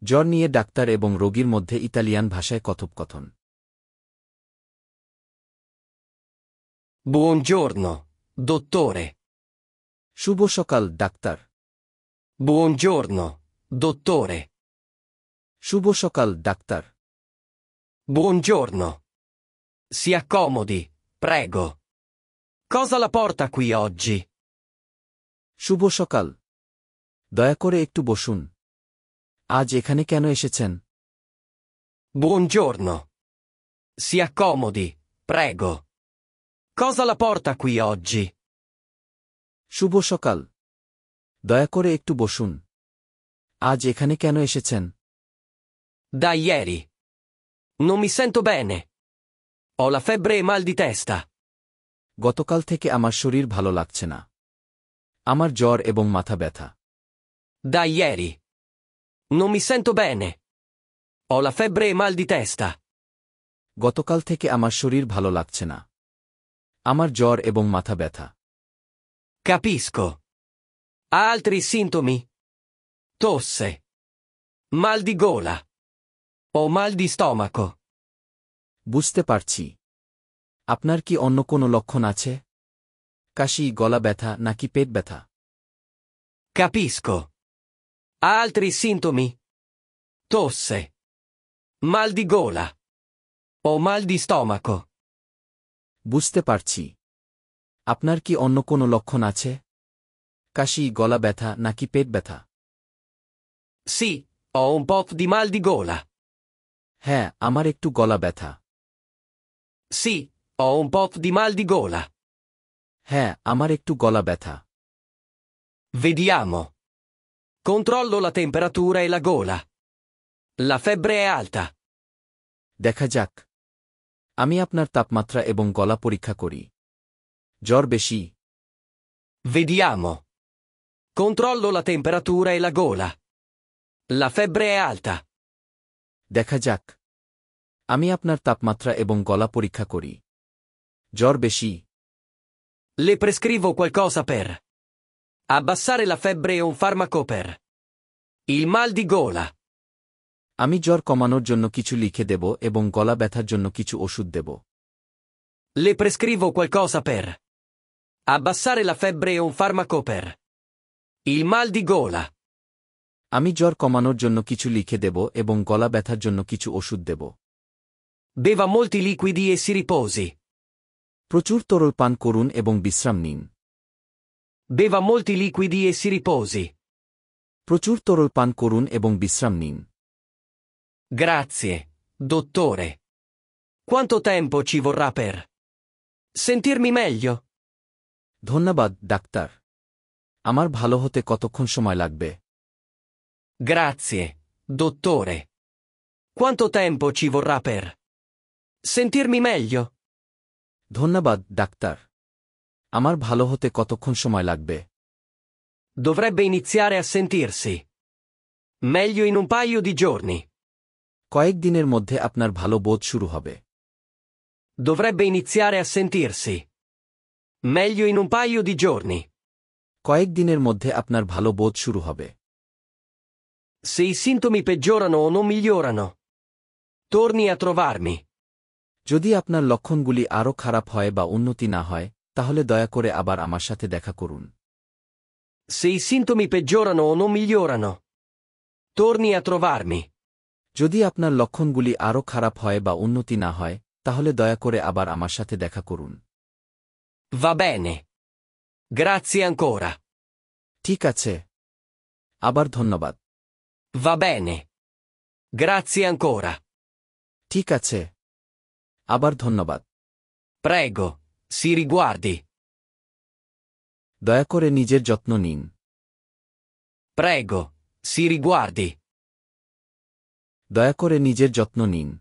জ্বর নিয়ে ডাক্তার এবং রোগীর মধ্যে ইতালিয়ান ভাষায় কথোপকথন। Buongiorno, dottore. শুভ সকাল, ডাক্তার। Buongiorno, dottore. শুভ সকাল, doctor. Buongiorno. Si accomodi, prego. Cosa la porta qui oggi? শুভ সকাল। দয়া করে একটু বসুন। আজ এখানে কেন এসেছেন? Buongiorno. Si accomodi, prego. Cosa la porta qui oggi? শুভ সকাল। দয়া করে একটু বসুন। আজ এখানে কেন এসেছেন? Da ieri. Non mi sento bene. Ho la febbre e mal di testa. গতকাল থেকে আমার শরীর ভালো লাগছে না। আমার জ্বর এবং মাথা ব্যথা। Da ieri. Non mi sento bene. Ho la febbre e mal di testa. গতকাল থেকে আমার শরীর ভালো লাগছে না। আমার জ্বর এবং মাথা ব্যথা। Capisco. Ha altri sintomi? Tosse. Mal di gola. O mal di stomaco. বুঝতে পারছি। আপনার কি অন্য কোনো লক্ষণ আছে? কাশি, গলা ব্যথা নাকি পেট ব্যথা? Capisco. Ha altri sintomi? Tosse. Mal di gola. O mal di stomaco. বুঝতে পারছি। আপনার কি অন্য কোনো লক্ষণ আছে? কাশি, গলা ব্যথা নাকি পেট ব্যথা? Sì, ho un po' di mal di gola. হ্যাঁ, আমার একটু গলা ব্যথা। Sì, ho un po' di mal di gola. হ্যাঁ, আমার একটু গলা ব্যথা। Vediamo. Controllo la temperatura e la gola. La febbre è alta. দেখা যাক। আমি আপনার তাপমাত্রা এবং গলা পরীক্ষা করি। জ্বর বেশি। Vediamo. Controllo la temperatura e la gola. La febbre è alta. দেখা যাক। আমি আপনার তাপমাত্রা এবং গলা পরীক্ষা করি। জ্বর বেশি। Le prescrivo qualcosa per abbassare la febbre e un farmaco per il mal di gola. আমি জ্বর কমানোর জন্য কিছু লিখে দেব এবং গলা ব্যথার জন্য কিছু ওষুধ দেব। Le prescrivo qualcosa per abbassare la febbre e un farmaco per il mal di gola. আমি জ্বর কমানোর জন্য কিছু লিখে দেব এবং গলা ব্যথার জন্য কিছু ওষুধ দেব। Beva molti liquidi e si riposi. প্রচুর তরল পান করুন এবং বিশ্রাম নিন। Beva molti liquidi e si riposi. প্রচুর তরল পান করুন এবং বিশ্রাম নিন। Grazie, dottore. Quanto tempo ci vorrà per sentirmi meglio? ধন্যবাদ, ডাক্তার। আমার ভালো হতে কতক্ষণ সময় লাগবে? Grazie, dottore. Quanto tempo ci vorrà per sentirmi meglio? ধন্যবাদ, ডাক্তার। আমার ভালো হতে কতক্ষণ সময় লাগবে? Dovrebbe iniziare a sentirsi meglio in un paio di giorni. কয়েক দিনের মধ্যে আপনার ভালো বোধ শুরু হবে। Dovrebbe iniziare a sentirsi meglio in un paio di giorni. কয়েক দিনের মধ্যে আপনার ভালো বোধ শুরু হবে। Se i sintomi peggiorano o non migliorano, torni a trovarmi. যদি আপনার লক্ষণগুলি আরও খারাপ হয় বা উন্নতি না হয়, তাহলে দয়া করে আবার আমার সাথে দেখা করুন। Se i sintomi peggiorano o non migliorano, torni a trovarmi. যদি আপনার লক্ষণগুলি আরও খারাপ হয় বা উন্নতি না হয়, তাহলে দয়া করে আবার আমার সাথে দেখা করুন। Va bene. Grazie ancora. ঠিক আছে। আবার ধন্যবাদ। Va bene. Grazie ancora. ঠিক আছে। আবার ধন্যবাদ। Prego, si riguardi. দয়া করে নিজের যত্ন নিন। Prego, si riguardi. দয়া করে নিজের যত্ন নিন।